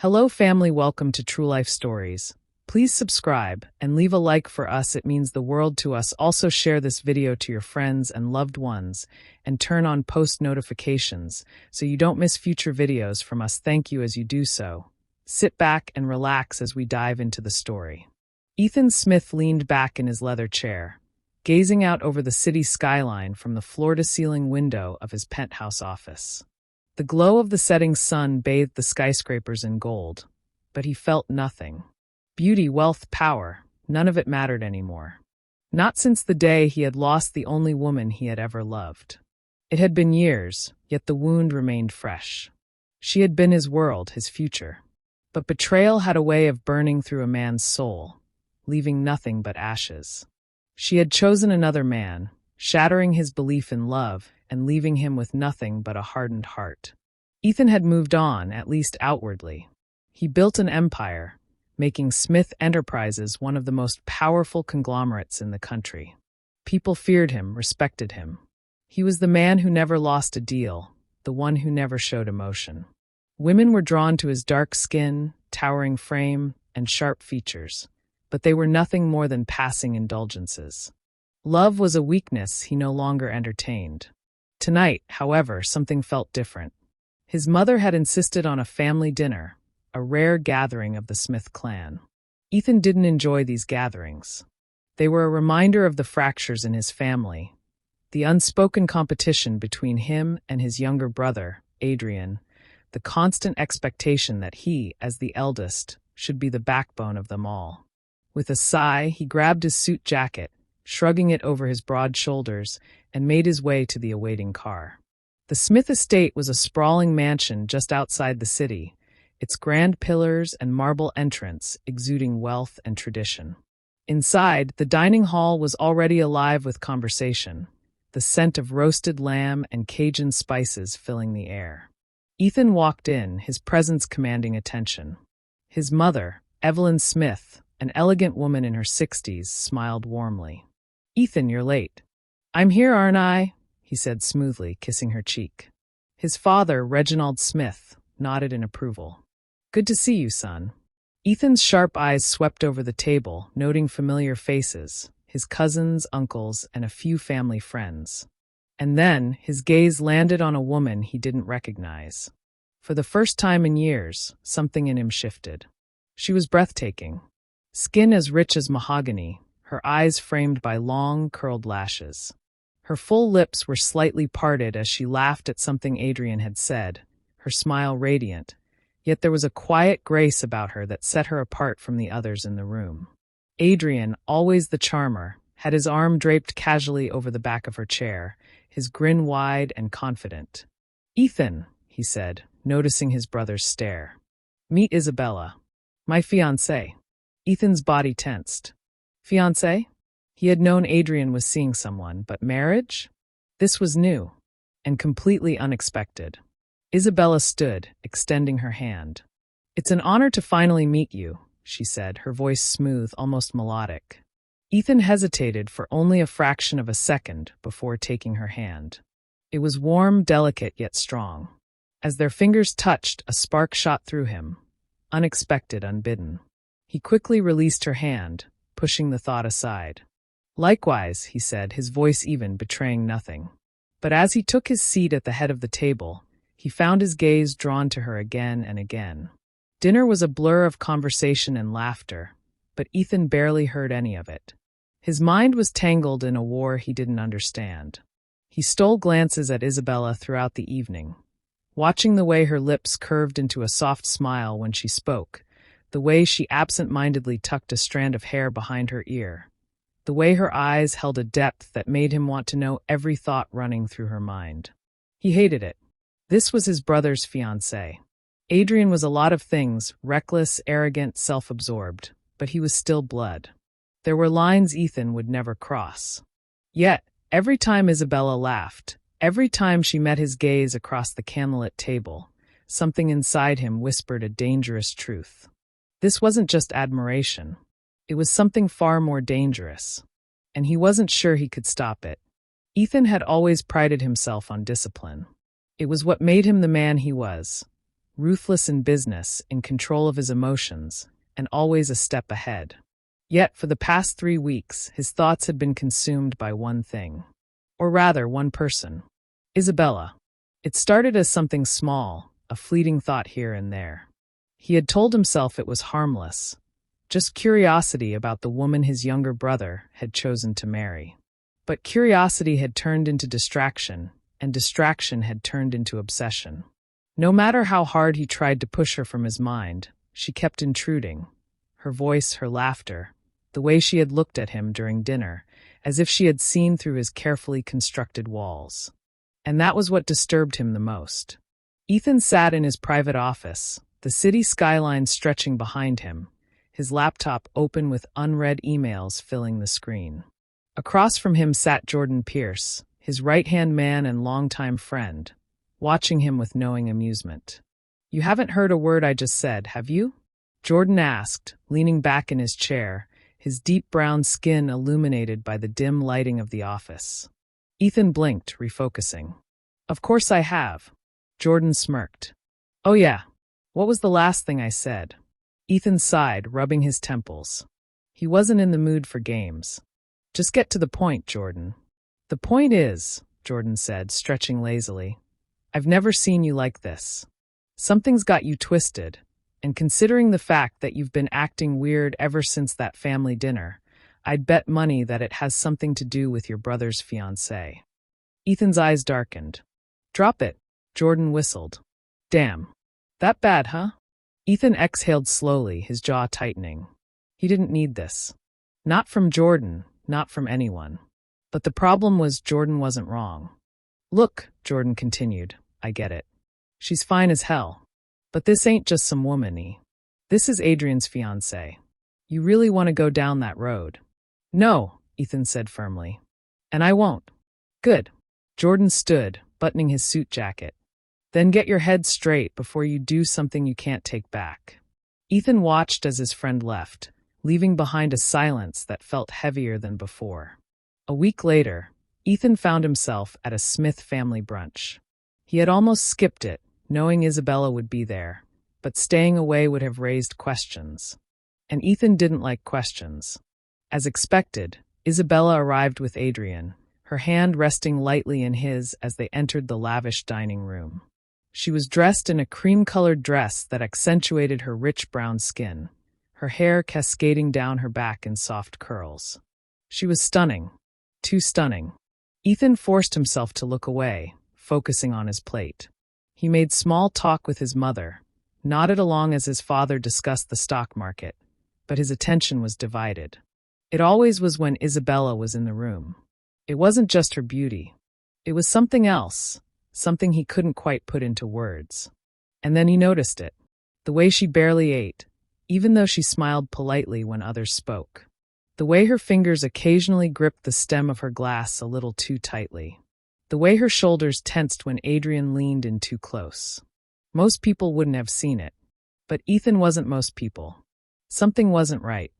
Hello family, welcome to True Life Stories. Please subscribe and leave a like for us, it means the world to us. Also share this video to your friends and loved ones and turn on post notifications so you don't miss future videos from us. Thank you as you do so. Sit back and relax as we dive into the story. Ethan Smith leaned back in his leather chair, gazing out over the city skyline from the floor-to-ceiling window of his penthouse office. The glow of the setting sun bathed the skyscrapers in gold, but he felt nothing. Beauty, wealth, power, none of it mattered anymore. Not since the day he had lost the only woman he had ever loved. It had been years, yet the wound remained fresh. She had been his world, his future. But betrayal had a way of burning through a man's soul, leaving nothing but ashes. She had chosen another man, shattering his belief in love and leaving him with nothing but a hardened heart. Ethan had moved on, at least outwardly. He built an empire, making Smith Enterprises one of the most powerful conglomerates in the country. People feared him, respected him. He was the man who never lost a deal, the one who never showed emotion. Women were drawn to his dark skin, towering frame, and sharp features, but they were nothing more than passing indulgences. Love was a weakness he no longer entertained. Tonight, however, something felt different. His mother had insisted on a family dinner, a rare gathering of the Smith clan. Ethan didn't enjoy these gatherings. They were a reminder of the fractures in his family, the unspoken competition between him and his younger brother, Adrian, the constant expectation that he, as the eldest, should be the backbone of them all. With a sigh, he grabbed his suit jacket, shrugging it over his broad shoulders, and made his way to the awaiting car. The Smith estate was a sprawling mansion just outside the city, its grand pillars and marble entrance exuding wealth and tradition. Inside, the dining hall was already alive with conversation, the scent of roasted lamb and Cajun spices filling the air. Ethan walked in, his presence commanding attention. His mother, Evelyn Smith, an elegant woman in her 60s, smiled warmly. "Ethan, you're late." "I'm here, aren't I?" he said smoothly, kissing her cheek. His father, Reginald Smith, nodded in approval. "Good to see you, son." Ethan's sharp eyes swept over the table, noting familiar faces, his cousins, uncles, and a few family friends. And then, his gaze landed on a woman he didn't recognize. For the first time in years, something in him shifted. She was breathtaking. Skin as rich as mahogany, her eyes framed by long, curled lashes. Her full lips were slightly parted as she laughed at something Adrian had said, her smile radiant, yet there was a quiet grace about her that set her apart from the others in the room. Adrian, always the charmer, had his arm draped casually over the back of her chair, his grin wide and confident. "Ethan," he said, noticing his brother's stare. "Meet Isabella. My fiancé." Ethan's body tensed. Fiancé? He had known Adrian was seeing someone, but marriage? This was new, and completely unexpected. Isabella stood, extending her hand. "It's an honor to finally meet you," she said, her voice smooth, almost melodic. Ethan hesitated for only a fraction of a second before taking her hand. It was warm, delicate, yet strong. As their fingers touched, a spark shot through him. Unexpected, unbidden. He quickly released her hand, pushing the thought aside. "Likewise," he said, his voice even, betraying nothing. But as he took his seat at the head of the table, he found his gaze drawn to her again and again. Dinner was a blur of conversation and laughter, but Ethan barely heard any of it. His mind was tangled in a war he didn't understand. He stole glances at Isabella throughout the evening, watching the way her lips curved into a soft smile when she spoke, the way she absent-mindedly tucked a strand of hair behind her ear, the way her eyes held a depth that made him want to know every thought running through her mind. He hated it. This was his brother's fiancé. Adrian was a lot of things, reckless, arrogant, self-absorbed, but he was still blood. There were lines Ethan would never cross. Yet, every time Isabella laughed, every time she met his gaze across the candlelit table, something inside him whispered a dangerous truth. This wasn't just admiration. It was something far more dangerous, and he wasn't sure he could stop it. Ethan had always prided himself on discipline. It was what made him the man he was. ruthless in business, in control of his emotions, and always a step ahead. Yet, for the past 3 weeks, his thoughts had been consumed by one thing. Or rather, one person. Isabella. It started as something small, a fleeting thought here and there. He had told himself it was harmless, just curiosity about the woman his younger brother had chosen to marry. But curiosity had turned into distraction, and distraction had turned into obsession. No matter how hard he tried to push her from his mind, she kept intruding. Her voice, her laughter, the way she had looked at him during dinner, as if she had seen through his carefully constructed walls. And that was what disturbed him the most. Ethan sat in his private office, the city skyline stretching behind him, his laptop open with unread emails filling the screen. Across from him sat Jordan Pierce, his right-hand man and longtime friend, watching him with knowing amusement. "You haven't heard a word I just said, have you?" Jordan asked, leaning back in his chair, his deep brown skin illuminated by the dim lighting of the office. Ethan blinked, refocusing. "Of course I have." Jordan smirked. "Oh yeah. What was the last thing I said?" Ethan sighed, rubbing his temples. He wasn't in the mood for games. "Just get to the point, Jordan." "The point is," Jordan said, stretching lazily, "I've never seen you like this. Something's got you twisted, and considering the fact that you've been acting weird ever since that family dinner, I'd bet money that it has something to do with your brother's fiancé." Ethan's eyes darkened. "Drop it," Jordan whistled. "Damn. That bad, huh?" Ethan exhaled slowly, his jaw tightening. He didn't need this. Not from Jordan, not from anyone. But the problem was Jordan wasn't wrong. "Look," Jordan continued, "I get it. She's fine as hell. But this ain't just some woman-y. This is Adrian's fiancé. You really want to go down that road?" "No," Ethan said firmly. "And I won't." "Good." Jordan stood, buttoning his suit jacket. "Then get your head straight before you do something you can't take back." Ethan watched as his friend left, leaving behind a silence that felt heavier than before. A week later, Ethan found himself at a Smith family brunch. He had almost skipped it, knowing Isabella would be there, but staying away would have raised questions. And Ethan didn't like questions. As expected, Isabella arrived with Adrian, her hand resting lightly in his as they entered the lavish dining room. She was dressed in a cream-colored dress that accentuated her rich brown skin, her hair cascading down her back in soft curls. She was stunning. Too stunning. Ethan forced himself to look away, focusing on his plate. He made small talk with his mother, nodded along as his father discussed the stock market, but his attention was divided. It always was when Isabella was in the room. It wasn't just her beauty. It was something else, something he couldn't quite put into words. And then he noticed it. The way she barely ate, even though she smiled politely when others spoke. The way her fingers occasionally gripped the stem of her glass a little too tightly. The way her shoulders tensed when Adrian leaned in too close. Most people wouldn't have seen it. But Ethan wasn't most people. Something wasn't right.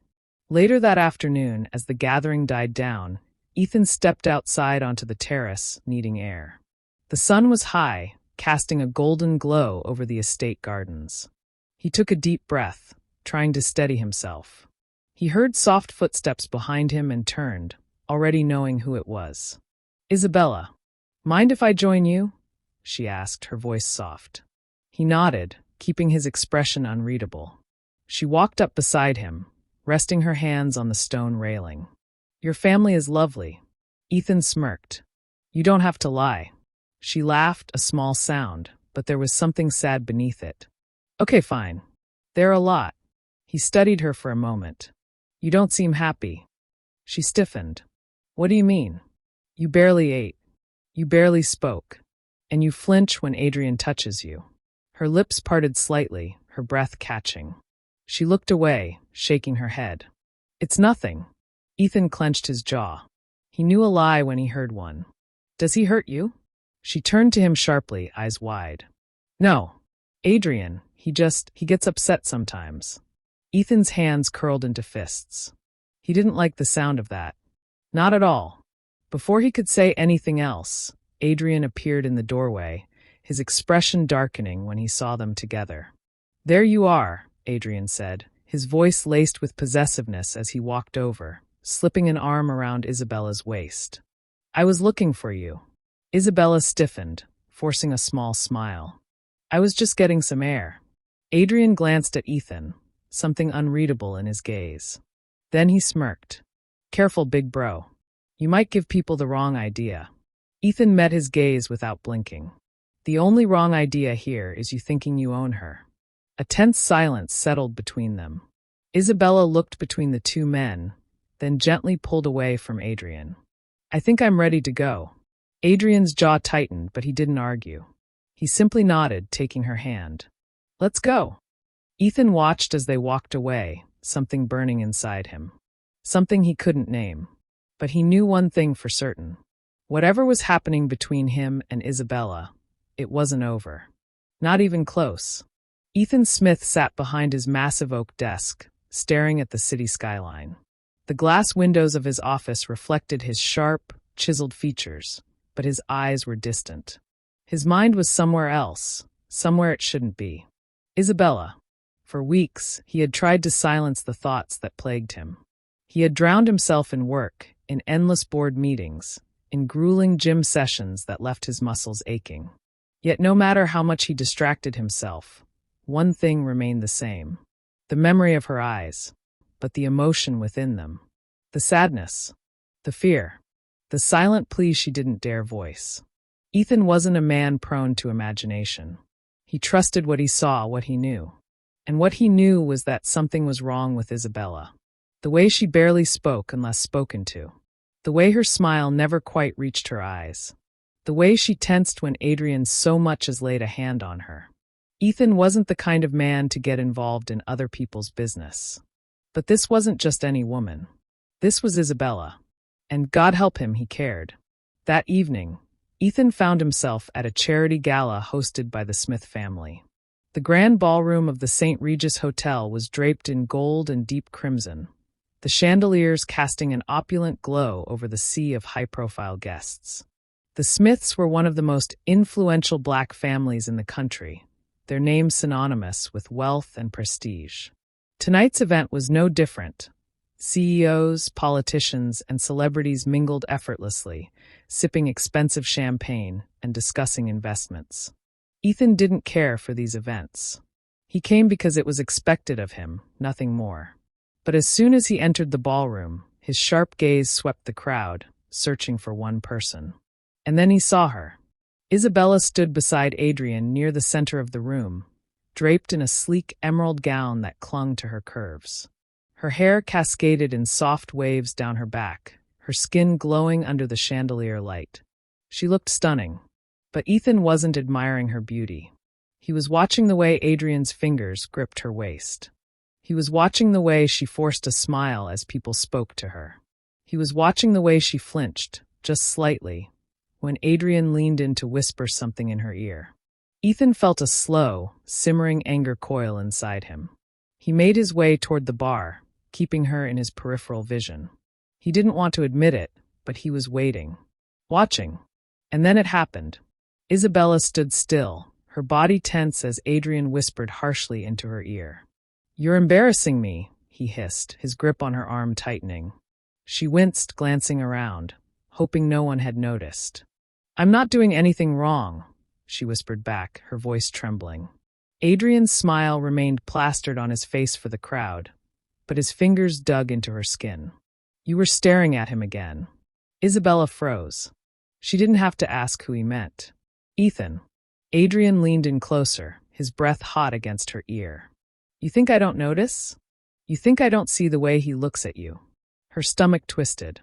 Later that afternoon, as the gathering died down, Ethan stepped outside onto the terrace, needing air. The sun was high, casting a golden glow over the estate gardens. He took a deep breath, trying to steady himself. He heard soft footsteps behind him and turned, already knowing who it was. "Isabella, mind if I join you?" she asked, her voice soft. He nodded, keeping his expression unreadable. She walked up beside him, resting her hands on the stone railing. "Your family is lovely." Ethan smirked. "You don't have to lie." She laughed, a small sound, but there was something sad beneath it. "Okay, fine. There are a lot." He studied her for a moment. "You don't seem happy." She stiffened. "What do you mean?" "You barely ate. You barely spoke. And you flinch when Adrian touches you." Her lips parted slightly, her breath catching. She looked away, shaking her head. "It's nothing." Ethan clenched his jaw. He knew a lie when he heard one. "Does he hurt you?" She turned to him sharply, eyes wide. "No. Adrian, he gets upset sometimes." Ethan's hands curled into fists. He didn't like the sound of that. Not at all. Before he could say anything else, Adrian appeared in the doorway, his expression darkening when he saw them together. "There you are," Adrian said, his voice laced with possessiveness as he walked over, slipping an arm around Isabella's waist. "I was looking for you." Isabella stiffened, forcing a small smile. "I was just getting some air." Adrian glanced at Ethan, something unreadable in his gaze. Then he smirked. "Careful, big bro. You might give people the wrong idea." Ethan met his gaze without blinking. "The only wrong idea here is you thinking you own her." A tense silence settled between them. Isabella looked between the two men, then gently pulled away from Adrian. "I think I'm ready to go." Adrian's jaw tightened, but he didn't argue. He simply nodded, taking her hand. "Let's go." Ethan watched as they walked away, something burning inside him. Something he couldn't name. But he knew one thing for certain. Whatever was happening between him and Isabella, it wasn't over. Not even close. Ethan Smith sat behind his massive oak desk, staring at the city skyline. The glass windows of his office reflected his sharp, chiseled features, but his eyes were distant. His mind was somewhere else, somewhere it shouldn't be. Isabella. For weeks, he had tried to silence the thoughts that plagued him. He had drowned himself in work, in endless board meetings, in grueling gym sessions that left his muscles aching. Yet no matter how much he distracted himself, one thing remained the same. The memory of her eyes, but the emotion within them. The sadness, the fear, the silent plea she didn't dare voice. Ethan wasn't a man prone to imagination. He trusted what he saw, what he knew. And what he knew was that something was wrong with Isabella. The way she barely spoke unless spoken to. The way her smile never quite reached her eyes. The way she tensed when Adrian so much as laid a hand on her. Ethan wasn't the kind of man to get involved in other people's business. But this wasn't just any woman. This was Isabella. And God help him, he cared. That evening, Ethan found himself at a charity gala hosted by the Smith family. The grand ballroom of the St. Regis Hotel was draped in gold and deep crimson, the chandeliers casting an opulent glow over the sea of high-profile guests. The Smiths were one of the most influential black families in the country, their names synonymous with wealth and prestige. Tonight's event was no different. CEOs, politicians, and celebrities mingled effortlessly, sipping expensive champagne and discussing investments. Ethan didn't care for these events. He came because it was expected of him, nothing more. But as soon as he entered the ballroom, his sharp gaze swept the crowd, searching for one person. And then he saw her. Isabella stood beside Adrian near the center of the room, draped in a sleek emerald gown that clung to her curves. Her hair cascaded in soft waves down her back, her skin glowing under the chandelier light. She looked stunning. But Ethan wasn't admiring her beauty. He was watching the way Adrian's fingers gripped her waist. He was watching the way she forced a smile as people spoke to her. He was watching the way she flinched, just slightly, when Adrian leaned in to whisper something in her ear. Ethan felt a slow, simmering anger coil inside him. He made his way toward the bar, keeping her in his peripheral vision. He didn't want to admit it, but he was waiting. Watching. And then it happened. Isabella stood still, her body tense as Adrian whispered harshly into her ear. "You're embarrassing me," he hissed, his grip on her arm tightening. She winced, glancing around, hoping no one had noticed. "I'm not doing anything wrong," she whispered back, her voice trembling. Adrian's smile remained plastered on his face for the crowd, but his fingers dug into her skin. "You were staring at him again." Isabella froze. She didn't have to ask who he meant. "Ethan." Adrian leaned in closer, his breath hot against her ear. "You think I don't notice? You think I don't see the way he looks at you?" Her stomach twisted.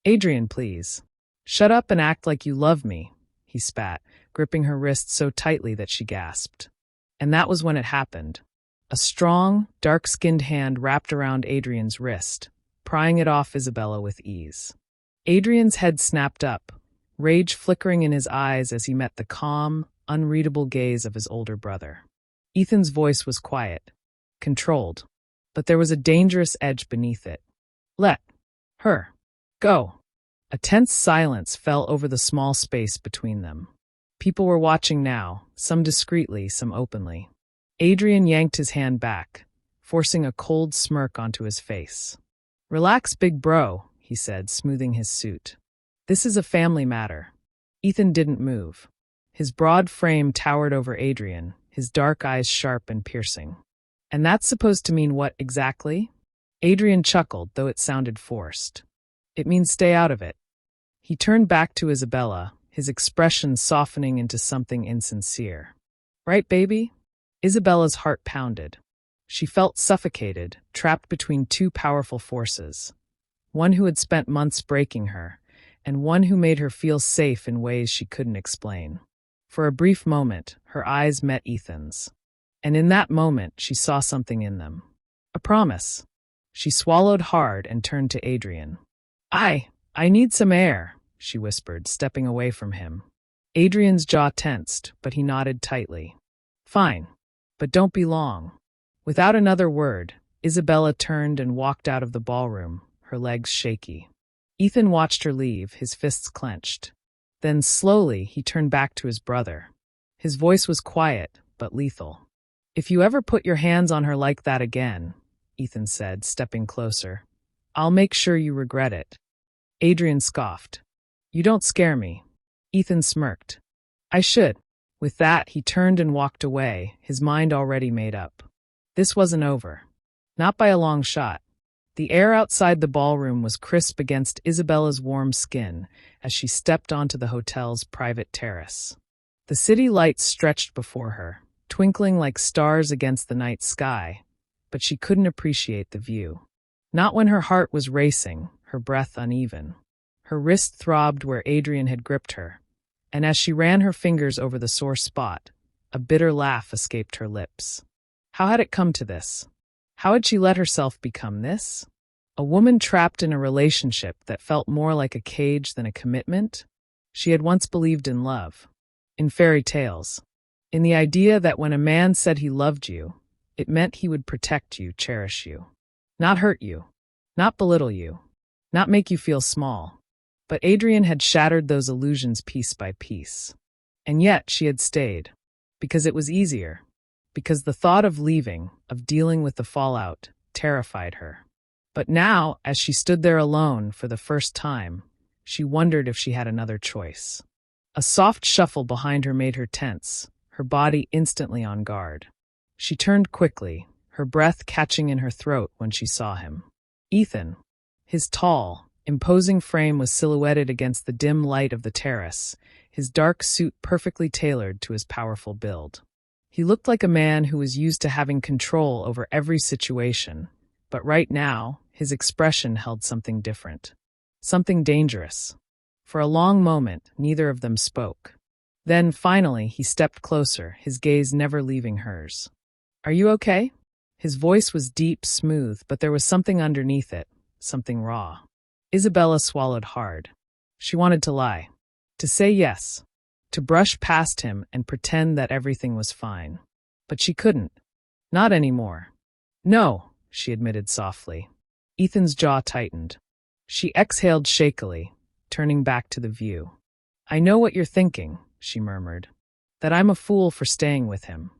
"Adrian, please. Shut up and act like you love me," he spat, gripping her wrist so tightly that she gasped. And that was when it happened. A strong, dark-skinned hand wrapped around Adrian's wrist, prying it off Isabella with ease. Adrian's head snapped up, rage flickering in his eyes as he met the calm, unreadable gaze of his older brother. Ethan's voice was quiet, controlled, but there was a dangerous edge beneath it. "Let her go." A tense silence fell over the small space between them. People were watching now, some discreetly, some openly. Adrian yanked his hand back, forcing a cold smirk onto his face. "Relax, big bro," he said, smoothing his suit. "This is a family matter." Ethan didn't move. His broad frame towered over Adrian, his dark eyes sharp and piercing. "And that's supposed to mean what exactly?" Adrian chuckled, though it sounded forced. "It means stay out of it." He turned back to Isabella, his expression softening into something insincere. "Right, baby?" Isabella's heart pounded. She felt suffocated, trapped between two powerful forces. One who had spent months breaking her, and one who made her feel safe in ways she couldn't explain. For a brief moment, her eyes met Ethan's. And in that moment, she saw something in them. A promise. She swallowed hard and turned to Adrian. I need some air," she whispered, stepping away from him. Adrian's jaw tensed, but he nodded tightly. "Fine. But don't be long." Without another word, Isabella turned and walked out of the ballroom, her legs shaky. Ethan watched her leave, his fists clenched. Then slowly he turned back to his brother. His voice was quiet, but lethal. "If you ever put your hands on her like that again," Ethan said, stepping closer, "I'll make sure you regret it." Adrian scoffed. "You don't scare me." Ethan smirked. "I should." With that, he turned and walked away, his mind already made up. This wasn't over. Not by a long shot. The air outside the ballroom was crisp against Isabella's warm skin as she stepped onto the hotel's private terrace. The city lights stretched before her, twinkling like stars against the night sky, but she couldn't appreciate the view. Not when her heart was racing, her breath uneven. Her wrist throbbed where Adrian had gripped her, and as she ran her fingers over the sore spot, a bitter laugh escaped her lips. How had it come to this? How had she let herself become this? A woman trapped in a relationship that felt more like a cage than a commitment? She had once believed in love. In fairy tales. In the idea that when a man said he loved you, it meant he would protect you, cherish you. Not hurt you. Not belittle you. Not make you feel small. But Adrian had shattered those illusions piece by piece. And yet she had stayed. Because it was easier. Because the thought of leaving, of dealing with the fallout, terrified her. But now, as she stood there alone for the first time, she wondered if she had another choice. A soft shuffle behind her made her tense, her body instantly on guard. She turned quickly, her breath catching in her throat when she saw him. Ethan. His tall, imposing frame was silhouetted against the dim light of the terrace, his dark suit perfectly tailored to his powerful build. He looked like a man who was used to having control over every situation, but right now, his expression held something different. Something dangerous. For a long moment, neither of them spoke. Then, finally, he stepped closer, his gaze never leaving hers. "Are you okay?" His voice was deep, smooth, but there was something underneath it, something raw. Isabella swallowed hard. She wanted to lie. To say yes. To brush past him and pretend that everything was fine. But she couldn't. Not anymore. "No," she admitted softly. Ethan's jaw tightened. She exhaled shakily, turning back to the view. "I know what you're thinking," she murmured. "That I'm a fool for staying with him.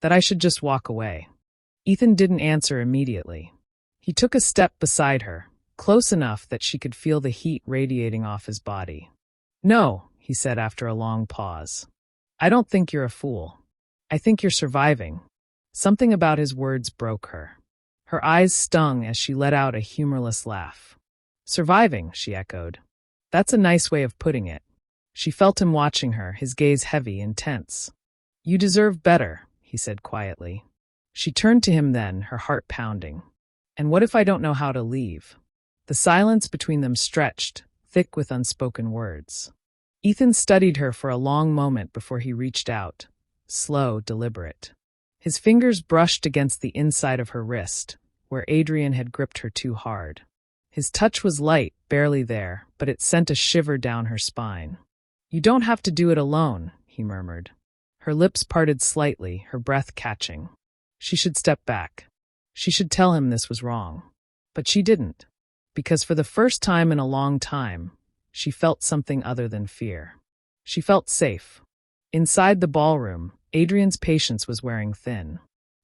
That I should just walk away." Ethan didn't answer immediately. He took a step beside her, close enough that she could feel the heat radiating off his body. "No," he said after a long pause. "I don't think you're a fool. I think you're surviving." Something about his words broke her. Her eyes stung as she let out a humorless laugh. "Surviving," she echoed. "That's a nice way of putting it." She felt him watching her, his gaze heavy, intense. "You deserve better," he said quietly. She turned to him then, her heart pounding. "And what if I don't know how to leave?" The silence between them stretched, thick with unspoken words. Ethan studied her for a long moment before he reached out, slow, deliberate. His fingers brushed against the inside of her wrist, where Adrian had gripped her too hard. His touch was light, barely there, but it sent a shiver down her spine. "You don't have to do it alone," he murmured. Her lips parted slightly, her breath catching. She should step back. She should tell him this was wrong. But she didn't, because for the first time in a long time, she felt something other than fear. She felt safe. Inside the ballroom, Adrian's patience was wearing thin.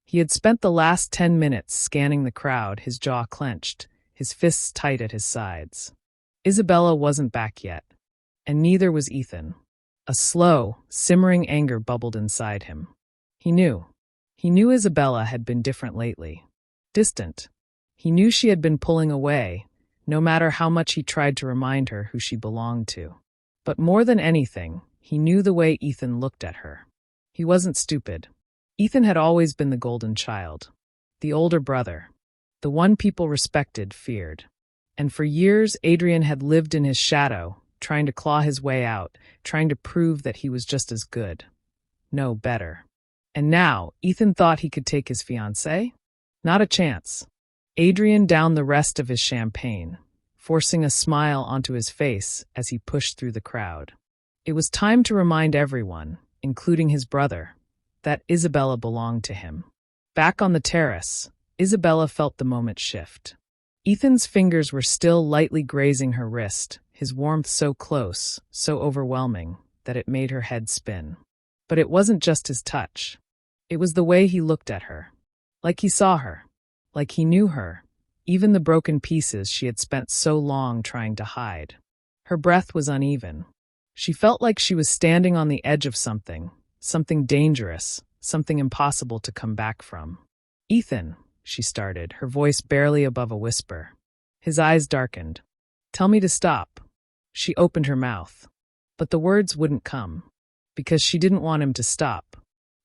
He had spent the last 10 minutes scanning the crowd, his jaw clenched, his fists tight at his sides. Isabella wasn't back yet, and neither was Ethan. A slow, simmering anger bubbled inside him. He knew. He knew Isabella had been different lately. Distant. He knew she had been pulling away, no matter how much he tried to remind her who she belonged to. But more than anything, he knew the way Ethan looked at her. He wasn't stupid. Ethan had always been the golden child, the older brother, the one people respected, feared. And for years, Adrian had lived in his shadow, trying to claw his way out, trying to prove that he was just as good. No, better. And now, Ethan thought he could take his fiancé? Not a chance. Adrian downed the rest of his champagne, forcing a smile onto his face as he pushed through the crowd. It was time to remind everyone, including his brother, that Isabella belonged to him. Back on the terrace, Isabella felt the moment shift. Ethan's fingers were still lightly grazing her wrist, his warmth so close, so overwhelming, that it made her head spin. But it wasn't just his touch. It was the way he looked at her. Like he saw her. Like he knew her. Even the broken pieces she had spent so long trying to hide. Her breath was uneven. She felt like she was standing on the edge of something dangerous, something impossible to come back from. "Ethan," she started, her voice barely above a whisper. His eyes darkened. "Tell me to stop." She opened her mouth. But the words wouldn't come. Because she didn't want him to stop.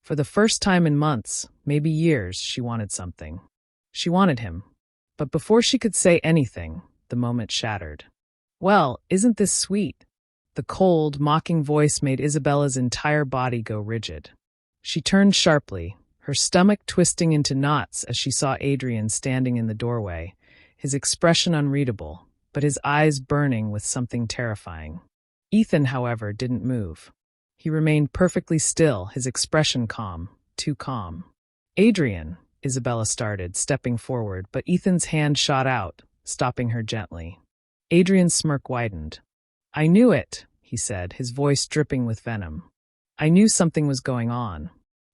For the first time in months, maybe years, she wanted something. She wanted him. But before she could say anything, the moment shattered. "Well, isn't this sweet?" The cold, mocking voice made Isabella's entire body go rigid. She turned sharply, her stomach twisting into knots as she saw Adrian standing in the doorway, his expression unreadable, but his eyes burning with something terrifying. Ethan, however, didn't move. He remained perfectly still, his expression calm, too calm. "Adrian," Isabella started, stepping forward, but Ethan's hand shot out, stopping her gently. Adrian's smirk widened. "I knew it," he said, his voice dripping with venom. "I knew something was going on."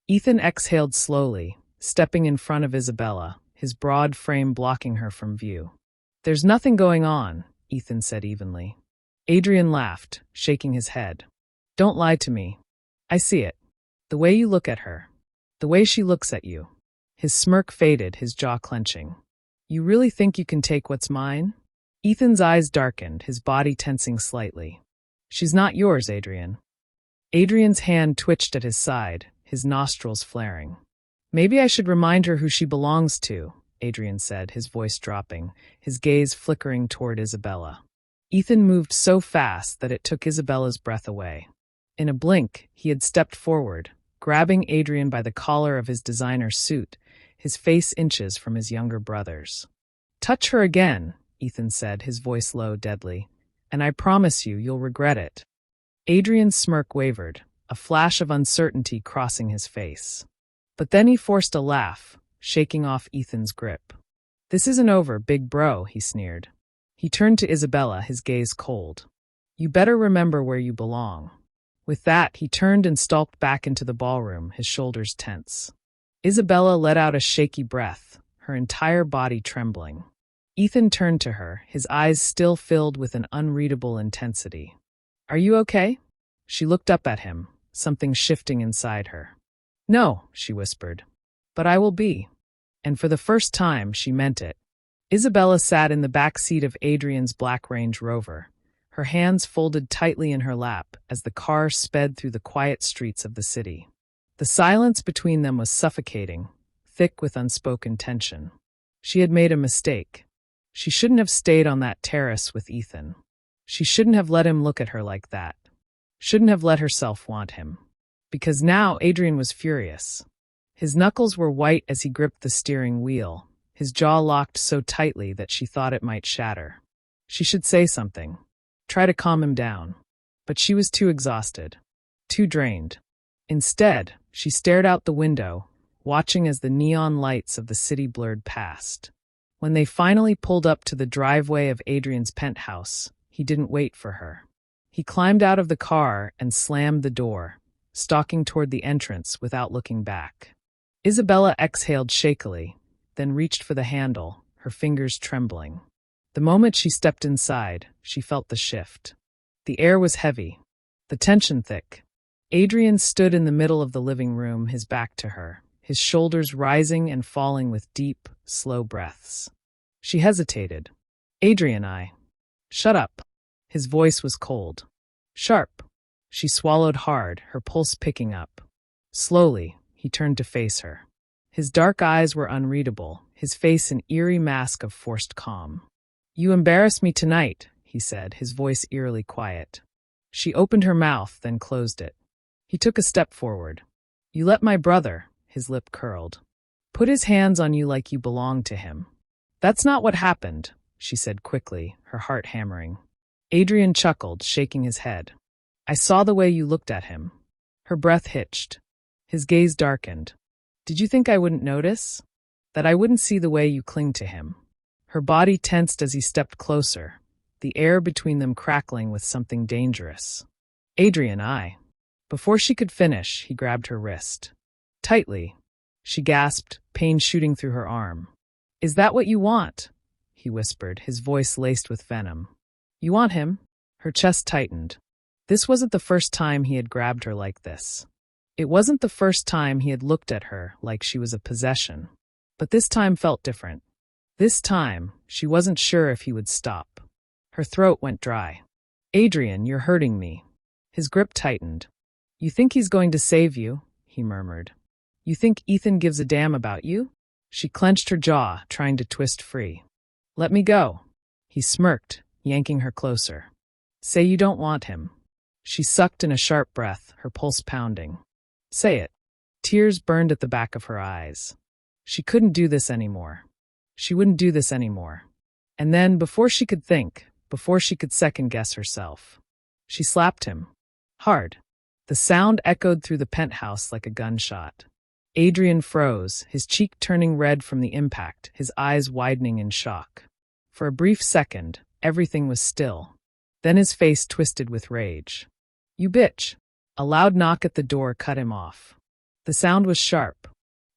Ethan exhaled slowly, stepping in front of Isabella, his broad frame blocking her from view. "There's nothing going on," Ethan said evenly. Adrian laughed, shaking his head. "Don't lie to me. I see it. The way you look at her. The way she looks at you." His smirk faded, his jaw clenching. "You really think you can take what's mine?" Ethan's eyes darkened, his body tensing slightly. "She's not yours, Adrian." Adrian's hand twitched at his side, his nostrils flaring. "Maybe I should remind her who she belongs to," Adrian said, his voice dropping, his gaze flickering toward Isabella. Ethan moved so fast that it took Isabella's breath away. In a blink, he had stepped forward, grabbing Adrian by the collar of his designer suit, his face inches from his younger brother's. "Touch her again," Ethan said, his voice low, deadly, "and I promise you, you'll regret it." Adrian's smirk wavered, a flash of uncertainty crossing his face. But then he forced a laugh, shaking off Ethan's grip. "This isn't over, big bro," he sneered. He turned to Isabella, his gaze cold. "You better remember where you belong." With that, he turned and stalked back into the ballroom, his shoulders tense. Isabella let out a shaky breath, her entire body trembling. Ethan turned to her, his eyes still filled with an unreadable intensity. "Are you okay?" She looked up at him, something shifting inside her. "No," she whispered. "But I will be." And for the first time, she meant it. Isabella sat in the back seat of Adrian's black Range Rover, her hands folded tightly in her lap as the car sped through the quiet streets of the city. The silence between them was suffocating, thick with unspoken tension. She had made a mistake. She shouldn't have stayed on that terrace with Ethan. She shouldn't have let him look at her like that. Shouldn't have let herself want him. Because now Adrian was furious. His knuckles were white as he gripped the steering wheel, his jaw locked so tightly that she thought it might shatter. She should say something. Try to calm him down. But she was too exhausted. Too drained. Instead, she stared out the window, watching as the neon lights of the city blurred past. When they finally pulled up to the driveway of Adrian's penthouse, he didn't wait for her. He climbed out of the car and slammed the door, stalking toward the entrance without looking back. Isabella exhaled shakily, then reached for the handle, her fingers trembling. The moment she stepped inside, she felt the shift. The air was heavy, the tension thick. Adrian stood in the middle of the living room, his back to her, his shoulders rising and falling with deep, slow breaths. She hesitated. Adrian, Shut up. His voice was cold. Sharp. She swallowed hard, her pulse picking up. Slowly, he turned to face her. His dark eyes were unreadable, his face an eerie mask of forced calm. You embarrassed me tonight, he said, his voice eerily quiet. She opened her mouth, then closed it. He took a step forward. You let my brother, his lip curled, put his hands on you like you belonged to him. That's not what happened, she said quickly, her heart hammering. Adrian chuckled, shaking his head. I saw the way you looked at him. Her breath hitched. His gaze darkened. Did you think I wouldn't notice? That I wouldn't see the way you cling to him? Her body tensed as he stepped closer, the air between them crackling with something dangerous. Adrian, Before she could finish, he grabbed her wrist. Tightly. She gasped, pain shooting through her arm. Is that what you want? He whispered, his voice laced with venom. You want him? Her chest tightened. This wasn't the first time he had grabbed her like this. It wasn't the first time he had looked at her like she was a possession. But this time felt different. This time, she wasn't sure if he would stop. Her throat went dry. Adrian, you're hurting me. His grip tightened. You think he's going to save you? He murmured. You think Ethan gives a damn about you? She clenched her jaw, trying to twist free. Let me go. He smirked, yanking her closer. Say you don't want him. She sucked in a sharp breath, her pulse pounding. Say it. Tears burned at the back of her eyes. She couldn't do this anymore. She wouldn't do this anymore. And then, before she could think, before she could second-guess herself, she slapped him. Hard. The sound echoed through the penthouse like a gunshot. Adrian froze, his cheek turning red from the impact, his eyes widening in shock. For a brief second, everything was still. Then his face twisted with rage. You bitch. A loud knock at the door cut him off. The sound was sharp.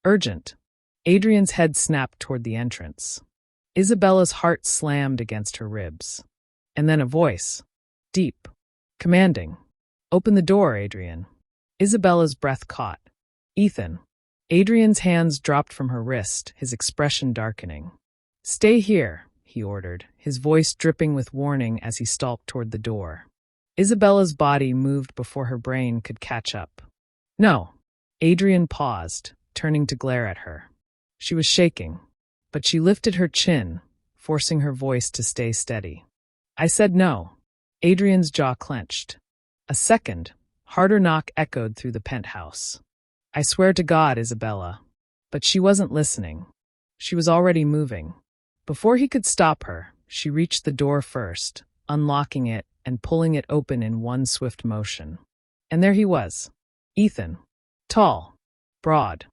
Urgent. Adrian's head snapped toward the entrance. Isabella's heart slammed against her ribs. And then a voice. Deep. Commanding. Open the door, Adrian. Isabella's breath caught. Ethan. Adrian's hands dropped from her wrist, his expression darkening. Stay here, he ordered, his voice dripping with warning as he stalked toward the door. Isabella's body moved before her brain could catch up. No. Adrian paused, turning to glare at her. She was shaking, but she lifted her chin, forcing her voice to stay steady. I said no. Adrian's jaw clenched. A second, harder knock echoed through the penthouse. I swear to God, Isabella. But she wasn't listening. She was already moving. Before he could stop her, she reached the door first, unlocking it and pulling it open in one swift motion. And there he was. Ethan. Tall. Broad.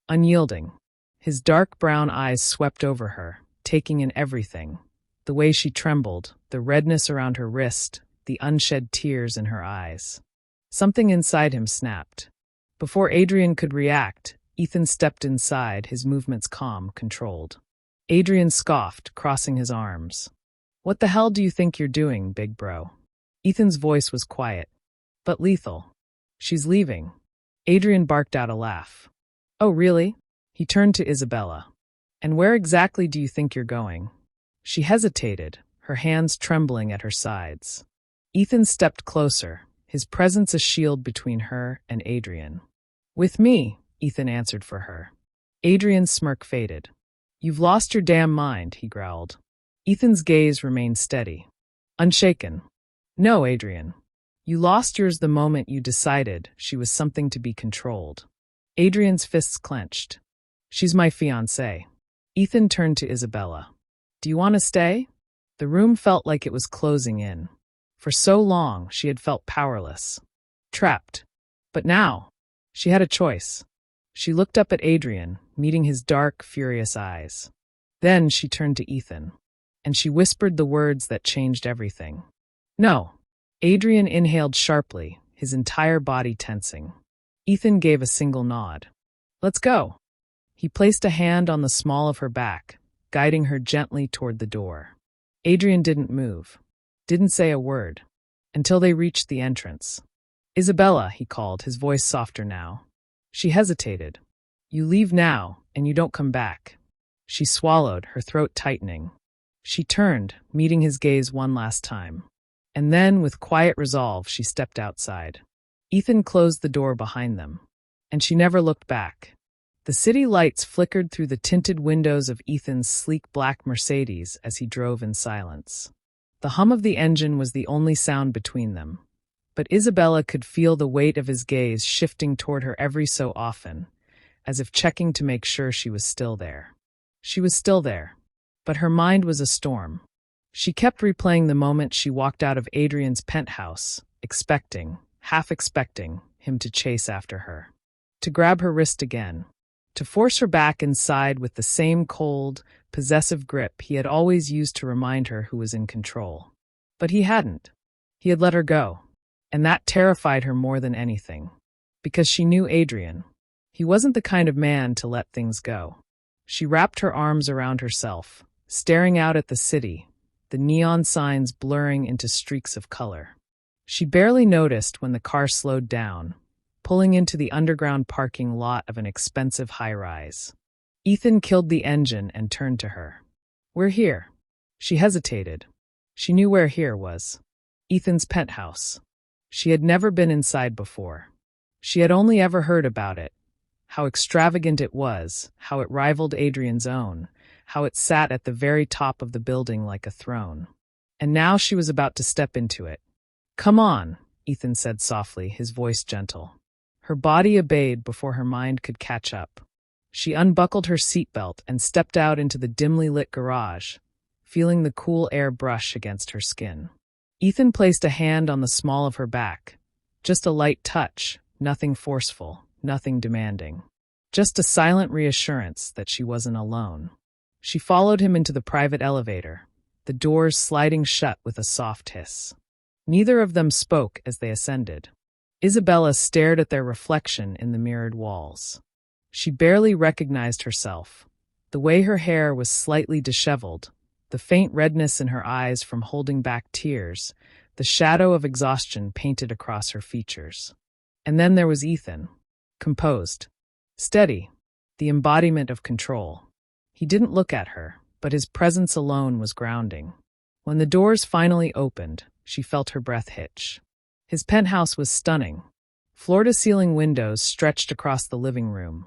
Unyielding. His dark brown eyes swept over her, taking in everything. The way she trembled, the redness around her wrist, the unshed tears in her eyes. Something inside him snapped. Before Adrian could react, Ethan stepped inside, his movements calm, controlled. Adrian scoffed, crossing his arms. What the hell do you think you're doing, big bro? Ethan's voice was quiet, but lethal. She's leaving. Adrian barked out a laugh. Oh, really? He turned to Isabella. And where exactly do you think you're going? She hesitated, her hands trembling at her sides. Ethan stepped closer, his presence a shield between her and Adrian. With me, Ethan answered for her. Adrian's smirk faded. You've lost your damn mind, he growled. Ethan's gaze remained steady, unshaken. No, Adrian. You lost yours the moment you decided she was something to be controlled. Adrian's fists clenched. She's my fiancé. Ethan turned to Isabella. Do you want to stay? The room felt like it was closing in. For so long, she had felt powerless. Trapped. But now, she had a choice. She looked up at Adrian, meeting his dark, furious eyes. Then she turned to Ethan. And she whispered the words that changed everything. No. Adrian inhaled sharply, his entire body tensing. Ethan gave a single nod. Let's go. He placed a hand on the small of her back, guiding her gently toward the door. Adrian didn't move, didn't say a word, until they reached the entrance. Isabella, he called, his voice softer now. She hesitated. You leave now, and you don't come back. She swallowed, her throat tightening. She turned, meeting his gaze one last time. And then, with quiet resolve, she stepped outside. Ethan closed the door behind them, and she never looked back. The city lights flickered through the tinted windows of Ethan's sleek black Mercedes as he drove in silence. The hum of the engine was the only sound between them, but Isabella could feel the weight of his gaze shifting toward her every so often, as if checking to make sure she was still there. She was still there, but her mind was a storm. She kept replaying the moment she walked out of Adrian's penthouse, expecting, half expecting, him to chase after her, to grab her wrist again, to force her back inside with the same cold, possessive grip he had always used to remind her who was in control. But he hadn't. He had let her go, and that terrified her more than anything, because she knew Adrian. He wasn't the kind of man to let things go. She wrapped her arms around herself, staring out at the city, the neon signs blurring into streaks of color. She barely noticed when the car slowed down, pulling into the underground parking lot of an expensive high-rise. Ethan killed the engine and turned to her. We're here. She hesitated. She knew where here was. Ethan's penthouse. She had never been inside before. She had only ever heard about it, how extravagant it was, how it rivaled Adrian's own, how it sat at the very top of the building like a throne. And now she was about to step into it. Come on, Ethan said softly, his voice gentle. Her body obeyed before her mind could catch up. She unbuckled her seatbelt and stepped out into the dimly lit garage, feeling the cool air brush against her skin. Ethan placed a hand on the small of her back. Just a light touch, nothing forceful, nothing demanding. Just a silent reassurance that she wasn't alone. She followed him into the private elevator, the doors sliding shut with a soft hiss. Neither of them spoke as they ascended. Isabella stared at their reflection in the mirrored walls. She barely recognized herself. The way her hair was slightly disheveled, the faint redness in her eyes from holding back tears, the shadow of exhaustion painted across her features. And then there was Ethan, composed, steady, the embodiment of control. He didn't look at her, but his presence alone was grounding. When the doors finally opened, she felt her breath hitch. His penthouse was stunning. Floor-to-ceiling windows stretched across the living room,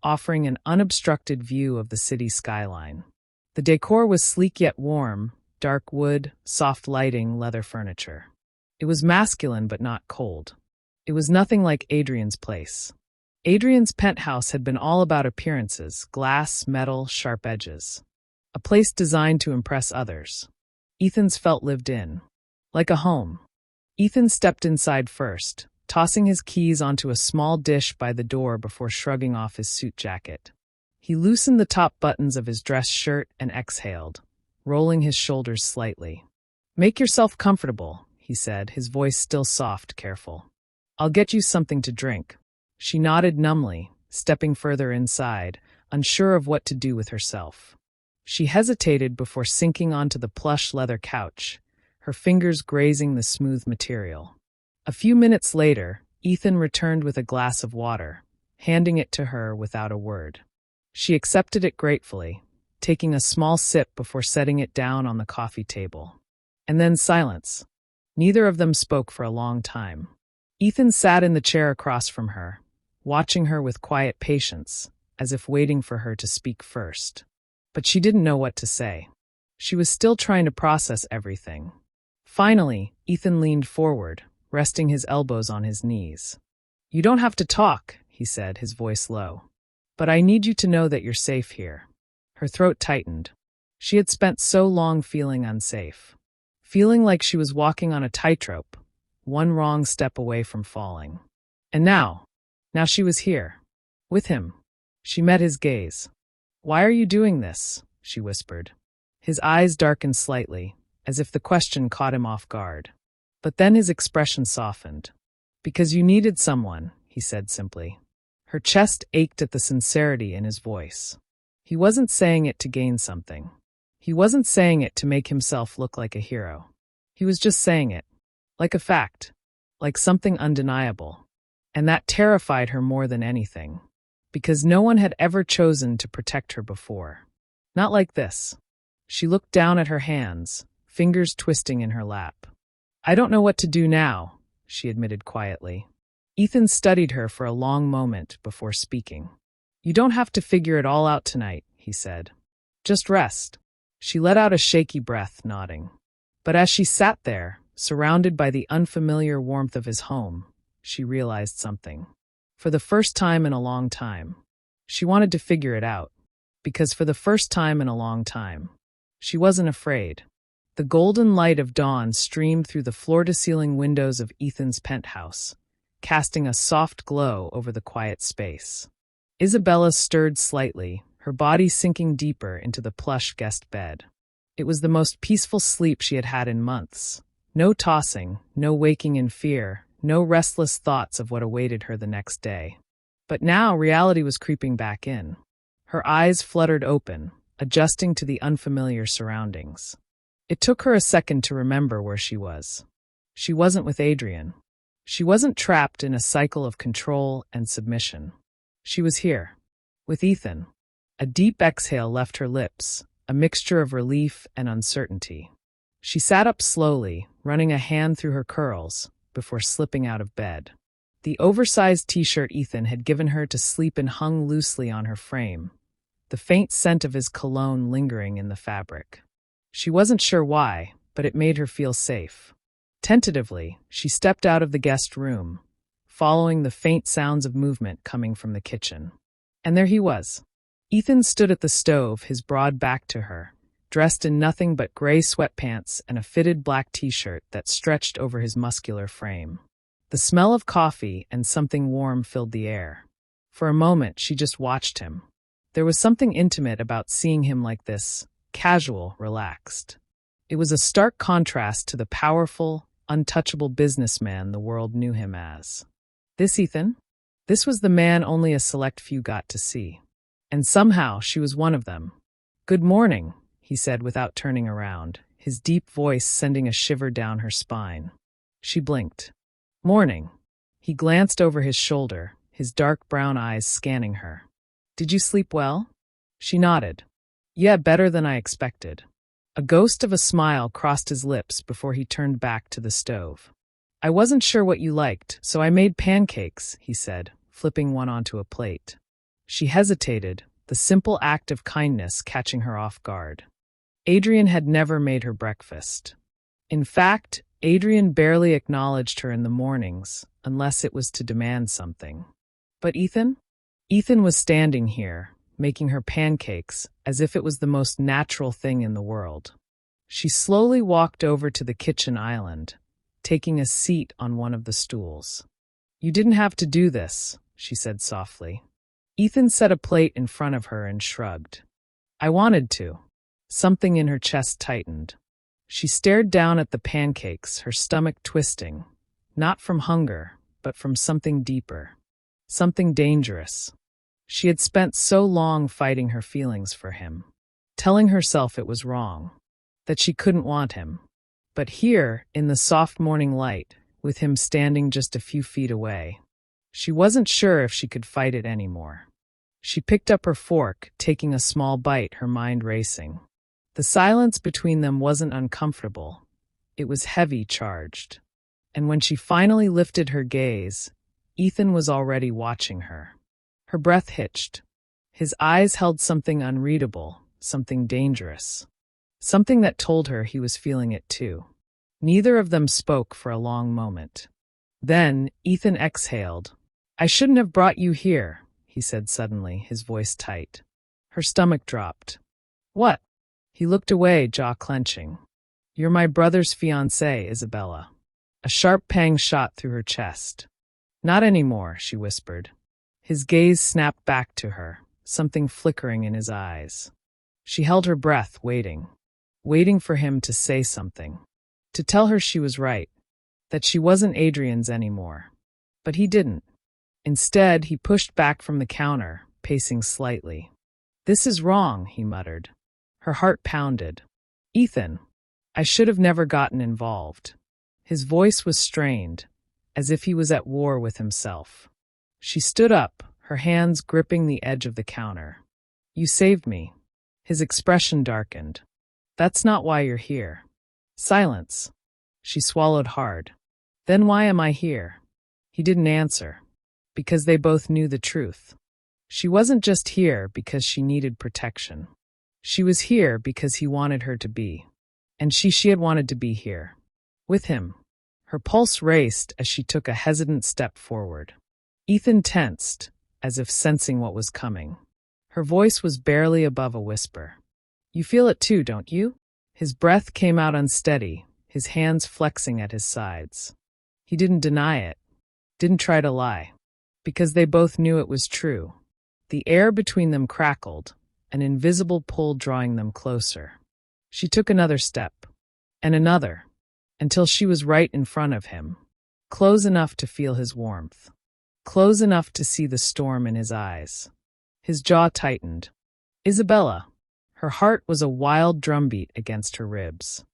offering an unobstructed view of the city skyline. The decor was sleek yet warm, dark wood, soft lighting, leather furniture. It was masculine but not cold. It was nothing like Adrian's place. Adrian's penthouse had been all about appearances, glass, metal, sharp edges. A place designed to impress others. Ethan's felt lived in. Like a home. Ethan stepped inside first, tossing his keys onto a small dish by the door before shrugging off his suit jacket. He loosened the top buttons of his dress shirt and exhaled, rolling his shoulders slightly. Make yourself comfortable, he said, his voice still soft, careful. I'll get you something to drink. She nodded numbly, stepping further inside, unsure of what to do with herself. She hesitated before sinking onto the plush leather couch, her fingers grazing the smooth material. A few minutes later, Ethan returned with a glass of water, handing it to her without a word. She accepted it gratefully, taking a small sip before setting it down on the coffee table. And then silence. Neither of them spoke for a long time. Ethan sat in the chair across from her, watching her with quiet patience, as if waiting for her to speak first. But she didn't know what to say. She was still trying to process everything. Finally, Ethan leaned forward, resting his elbows on his knees. You don't have to talk, he said, his voice low. But I need you to know that you're safe here. Her throat tightened. She had spent so long feeling unsafe. Feeling like she was walking on a tightrope, one wrong step away from falling. And now she was here. With him. She met his gaze. Why are you doing this? She whispered. His eyes darkened slightly, as if the question caught him off guard. But then his expression softened. Because you needed someone, he said simply. Her chest ached at the sincerity in his voice. He wasn't saying it to gain something. He wasn't saying it to make himself look like a hero. He was just saying it, like a fact, like something undeniable. And that terrified her more than anything, because no one had ever chosen to protect her before. Not like this. She looked down at her hands, fingers twisting in her lap. I don't know what to do now, she admitted quietly. Ethan studied her for a long moment before speaking. You don't have to figure it all out tonight, he said. Just rest. She let out a shaky breath, nodding. But as she sat there, surrounded by the unfamiliar warmth of his home, she realized something. For the first time in a long time, she wanted to figure it out. Because for the first time in a long time, she wasn't afraid. The golden light of dawn streamed through the floor-to-ceiling windows of Ethan's penthouse, casting a soft glow over the quiet space. Isabella stirred slightly, her body sinking deeper into the plush guest bed. It was the most peaceful sleep she had had in months. No tossing, no waking in fear, no restless thoughts of what awaited her the next day. But now reality was creeping back in. Her eyes fluttered open, adjusting to the unfamiliar surroundings. It took her a second to remember where she was. She wasn't with Adrian. She wasn't trapped in a cycle of control and submission. She was here, with Ethan. A deep exhale left her lips, a mixture of relief and uncertainty. She sat up slowly, running a hand through her curls, before slipping out of bed. The oversized t-shirt Ethan had given her to sleep in hung loosely on her frame, the faint scent of his cologne lingering in the fabric. She wasn't sure why, but it made her feel safe. Tentatively, she stepped out of the guest room, following the faint sounds of movement coming from the kitchen. And there he was. Ethan stood at the stove, his broad back to her, dressed in nothing but gray sweatpants and a fitted black t-shirt that stretched over his muscular frame. The smell of coffee and something warm filled the air. For a moment, she just watched him. There was something intimate about seeing him like this, casual, relaxed. It was a stark contrast to the powerful, untouchable businessman the world knew him as. This Ethan? This was the man only a select few got to see. And somehow she was one of them. Good morning, he said without turning around, his deep voice sending a shiver down her spine. She blinked. Morning. He glanced over his shoulder, his dark brown eyes scanning her. Did you sleep well? She nodded. Yeah, better than I expected. A ghost of a smile crossed his lips before he turned back to the stove. I wasn't sure what you liked, so I made pancakes, he said, flipping one onto a plate. She hesitated, the simple act of kindness catching her off guard. Adrian had never made her breakfast. In fact, Adrian barely acknowledged her in the mornings, unless it was to demand something. But Ethan? Ethan was standing here, making her pancakes, as if it was the most natural thing in the world. She slowly walked over to the kitchen island, taking a seat on one of the stools. You didn't have to do this, she said softly. Ethan set a plate in front of her and shrugged. I wanted to. Something in her chest tightened. She stared down at the pancakes, her stomach twisting, not from hunger, but from something deeper, something dangerous. She had spent so long fighting her feelings for him, telling herself it was wrong, that she couldn't want him. But here, in the soft morning light, with him standing just a few feet away, she wasn't sure if she could fight it anymore. She picked up her fork, taking a small bite, her mind racing. The silence between them wasn't uncomfortable. It was heavy, charged. And when she finally lifted her gaze, Ethan was already watching her. Her breath hitched. His eyes held something unreadable, something dangerous. Something that told her he was feeling it too. Neither of them spoke for a long moment. Then, Ethan exhaled. I shouldn't have brought you here, he said suddenly, his voice tight. Her stomach dropped. What? He looked away, jaw clenching. You're my brother's fiancé, Isabella. A sharp pang shot through her chest. Not anymore, she whispered. His gaze snapped back to her, something flickering in his eyes. She held her breath, waiting for him to say something, to tell her she was right, that she wasn't Adrian's anymore. But he didn't. Instead, he pushed back from the counter, pacing slightly. "This is wrong," he muttered. Her heart pounded. "Ethan, I should have never gotten involved." His voice was strained, as if he was at war with himself. She stood up, her hands gripping the edge of the counter. "You saved me." His expression darkened. "That's not why you're here." Silence. She swallowed hard. "Then why am I here?" He didn't answer. Because they both knew the truth. She wasn't just here because she needed protection. She was here because he wanted her to be. And she had wanted to be here. With him. Her pulse raced as she took a hesitant step forward. Ethan tensed, as if sensing what was coming. Her voice was barely above a whisper. "You feel it too, don't you?" His breath came out unsteady, his hands flexing at his sides. He didn't deny it. Didn't try to lie. Because they both knew it was true. The air between them crackled, an invisible pull drawing them closer. She took another step, and another, until she was right in front of him, close enough to feel his warmth, close enough to see the storm in his eyes. His jaw tightened. Isabella. Her heart was a wild drumbeat against her ribs.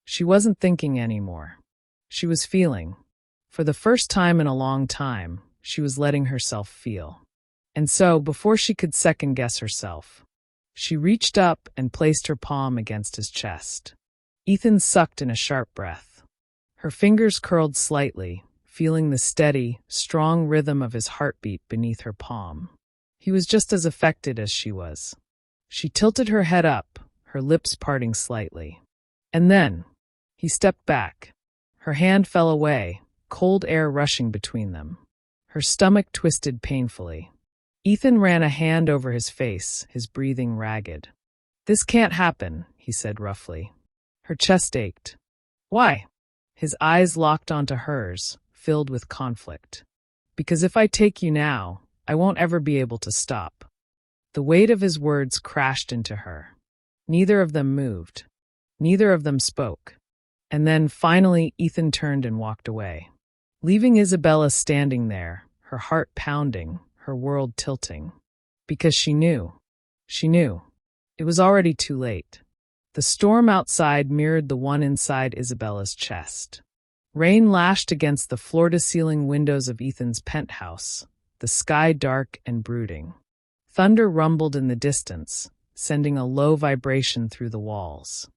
She wasn't thinking anymore. She was feeling. For the first time in a long time, she was letting herself feel. And so, before she could second-guess herself, she reached up and placed her palm against his chest. Ethan sucked in a sharp breath. Her fingers curled slightly, feeling the steady, strong rhythm of his heartbeat beneath her palm. He was just as affected as she was. She tilted her head up, her lips parting slightly. And then, he stepped back. Her hand fell away, cold air rushing between them. Her stomach twisted painfully. Ethan ran a hand over his face, his breathing ragged. "This can't happen," he said roughly. Her chest ached. "Why?" His eyes locked onto hers, filled with conflict. "Because if I take you now, I won't ever be able to stop." The weight of his words crashed into her. Neither of them moved. Neither of them spoke. And then, finally, Ethan turned and walked away, leaving Isabella standing there, her heart pounding, her world tilting. Because she knew. She knew. It was already too late. The storm outside mirrored the one inside Isabella's chest. Rain lashed against the floor-to-ceiling windows of Ethan's penthouse, the sky dark and brooding. Thunder rumbled in the distance, sending a low vibration through the walls.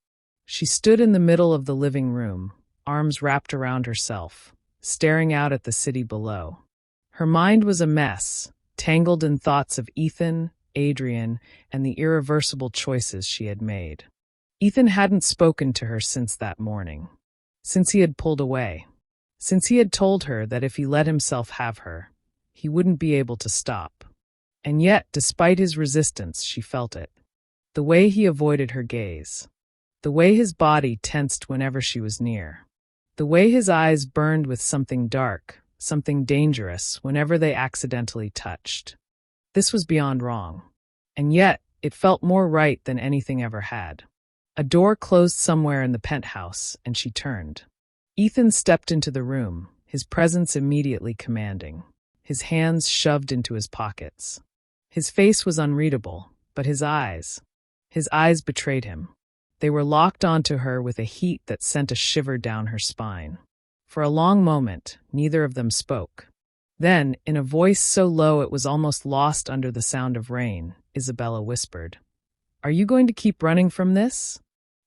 She stood in the middle of the living room, arms wrapped around herself, staring out at the city below. Her mind was a mess, tangled in thoughts of Ethan, Adrian, and the irreversible choices she had made. Ethan hadn't spoken to her since that morning. Since he had pulled away. Since he had told her that if he let himself have her, he wouldn't be able to stop. And yet, despite his resistance, she felt it. The way he avoided her gaze. The way his body tensed whenever she was near. The way his eyes burned with something dark, something dangerous, whenever they accidentally touched. This was beyond wrong. And yet, it felt more right than anything ever had. A door closed somewhere in the penthouse, and she turned. Ethan stepped into the room, his presence immediately commanding, his hands shoved into his pockets. His face was unreadable, but his eyes betrayed him. They were locked onto her with a heat that sent a shiver down her spine. For a long moment, neither of them spoke. Then, in a voice so low it was almost lost under the sound of rain, Isabella whispered, "Are you going to keep running from this?"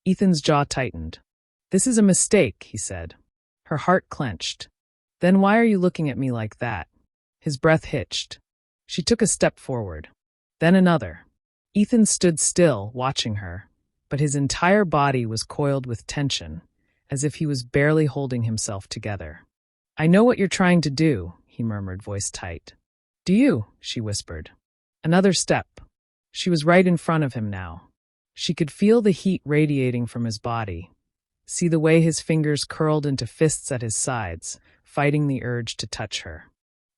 Ethan's jaw tightened. "This is a mistake," he said. Her heart clenched. "Then why are you looking at me like that?" His breath hitched. She took a step forward. Then another. Ethan stood still, watching her, but his entire body was coiled with tension, as if he was barely holding himself together. "I know what you're trying to do," he murmured, voice tight. "Do you?" she whispered. Another step. She was right in front of him now. She could feel the heat radiating from his body, see the way his fingers curled into fists at his sides, fighting the urge to touch her.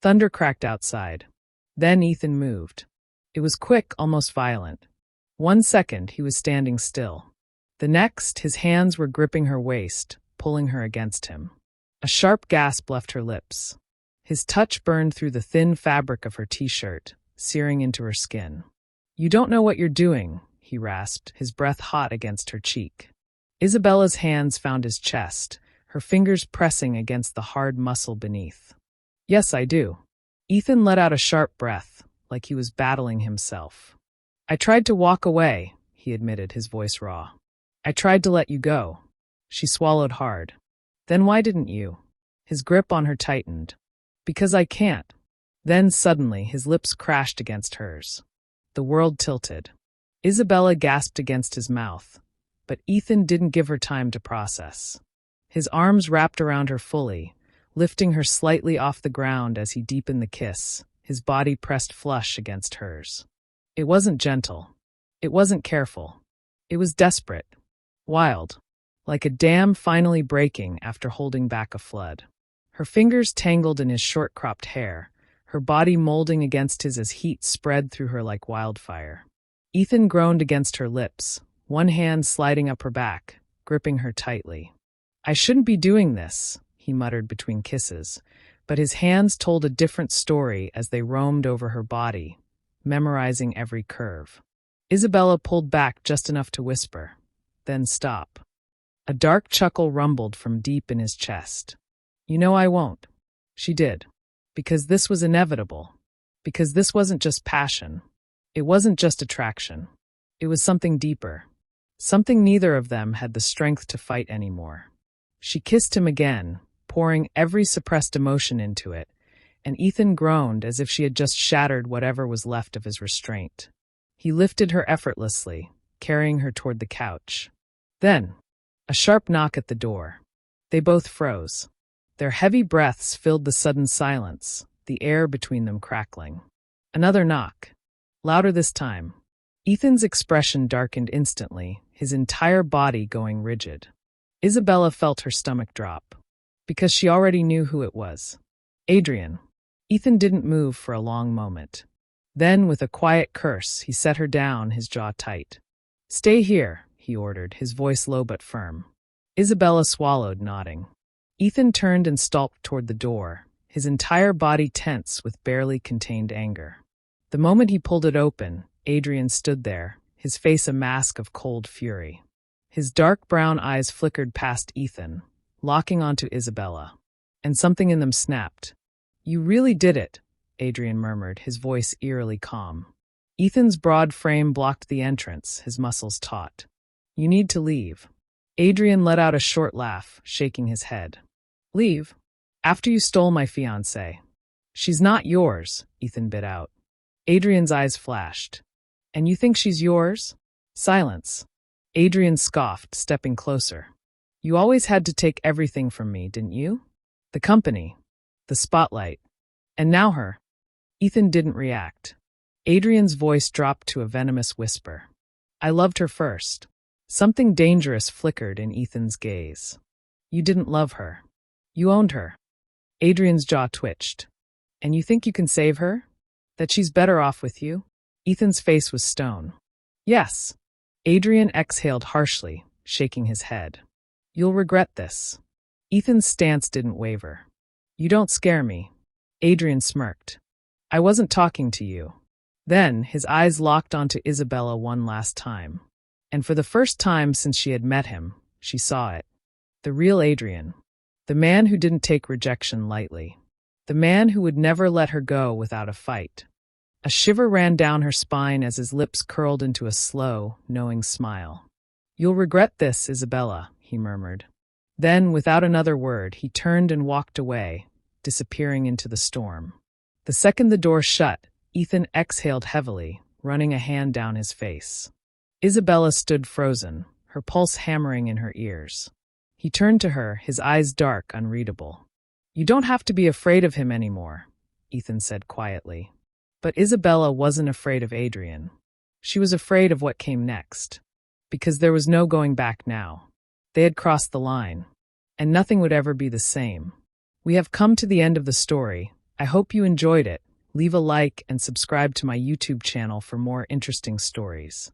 Thunder cracked outside. Then Ethan moved. It was quick, almost violent. 1 second, he was standing still. The next, his hands were gripping her waist, pulling her against him. A sharp gasp left her lips. His touch burned through the thin fabric of her t-shirt, searing into her skin. "You don't know what you're doing," he rasped, his breath hot against her cheek. Isabella's hands found his chest, her fingers pressing against the hard muscle beneath. "Yes, I do." Ethan let out a sharp breath, like he was battling himself. "I tried to walk away," he admitted, his voice raw. "I tried to let you go." She swallowed hard. "Then why didn't you?" His grip on her tightened. "Because I can't." Then suddenly his lips crashed against hers. The world tilted. Isabella gasped against his mouth, but Ethan didn't give her time to process. His arms wrapped around her fully, lifting her slightly off the ground as he deepened the kiss, his body pressed flush against hers. It wasn't gentle. It wasn't careful. It was desperate. Wild. Like a dam finally breaking after holding back a flood. Her fingers tangled in his short-cropped hair, her body molding against his as heat spread through her like wildfire. Ethan groaned against her lips, one hand sliding up her back, gripping her tightly. "I shouldn't be doing this," he muttered between kisses, but his hands told a different story as they roamed over her body, memorizing every curve. Isabella pulled back just enough to whisper, then stop. A dark chuckle rumbled from deep in his chest. "You know I won't." She did. Because this was inevitable. Because this wasn't just passion. It wasn't just attraction. It was something deeper. Something neither of them had the strength to fight anymore. She kissed him again, pouring every suppressed emotion into it, and Ethan groaned as if she had just shattered whatever was left of his restraint. He lifted her effortlessly, carrying her toward the couch. Then, a sharp knock at the door. They both froze. Their heavy breaths filled the sudden silence, the air between them crackling. Another knock. Louder this time. Ethan's expression darkened instantly, his entire body going rigid. Isabella felt her stomach drop. Because she already knew who it was. Adrian. Ethan didn't move for a long moment. Then, with a quiet curse, he set her down, his jaw tight. "Stay here," he ordered, his voice low but firm. Isabella swallowed, nodding. Ethan turned and stalked toward the door, his entire body tense with barely contained anger. The moment he pulled it open, Adrian stood there, his face a mask of cold fury. His dark brown eyes flickered past Ethan, locking onto Isabella. And something in them snapped. "You really did it," Adrian murmured, his voice eerily calm. Ethan's broad frame blocked the entrance, his muscles taut. "You need to leave." Adrian let out a short laugh, shaking his head. "Leave? After you stole my fiancé." "She's not yours," Ethan bit out. Adrian's eyes flashed. "And you think she's yours?" Silence. Adrian scoffed, stepping closer. "You always had to take everything from me, didn't you? The company, the spotlight, and now her." Ethan didn't react. Adrian's voice dropped to a venomous whisper. "I loved her first." Something dangerous flickered in Ethan's gaze. "You didn't love her. You owned her." Adrian's jaw twitched. "And you think you can save her? That she's better off with you?" Ethan's face was stone. "Yes." Adrian exhaled harshly, shaking his head. "You'll regret this." Ethan's stance didn't waver. "You don't scare me." Adrian smirked. "I wasn't talking to you." Then, his eyes locked onto Isabella one last time. And for the first time since she had met him, she saw it. The real Adrian. The man who didn't take rejection lightly. The man who would never let her go without a fight. A shiver ran down her spine as his lips curled into a slow, knowing smile. "You'll regret this, Isabella," he murmured. Then, without another word, he turned and walked away, disappearing into the storm. The second the door shut, Ethan exhaled heavily, running a hand down his face. Isabella stood frozen, her pulse hammering in her ears. He turned to her, his eyes dark, unreadable. "You don't have to be afraid of him anymore," Ethan said quietly. But Isabella wasn't afraid of Adrian. She was afraid of what came next. Because there was no going back now. They had crossed the line. And nothing would ever be the same. We have come to the end of the story. I hope you enjoyed it. Leave a like and subscribe to my YouTube channel for more interesting stories.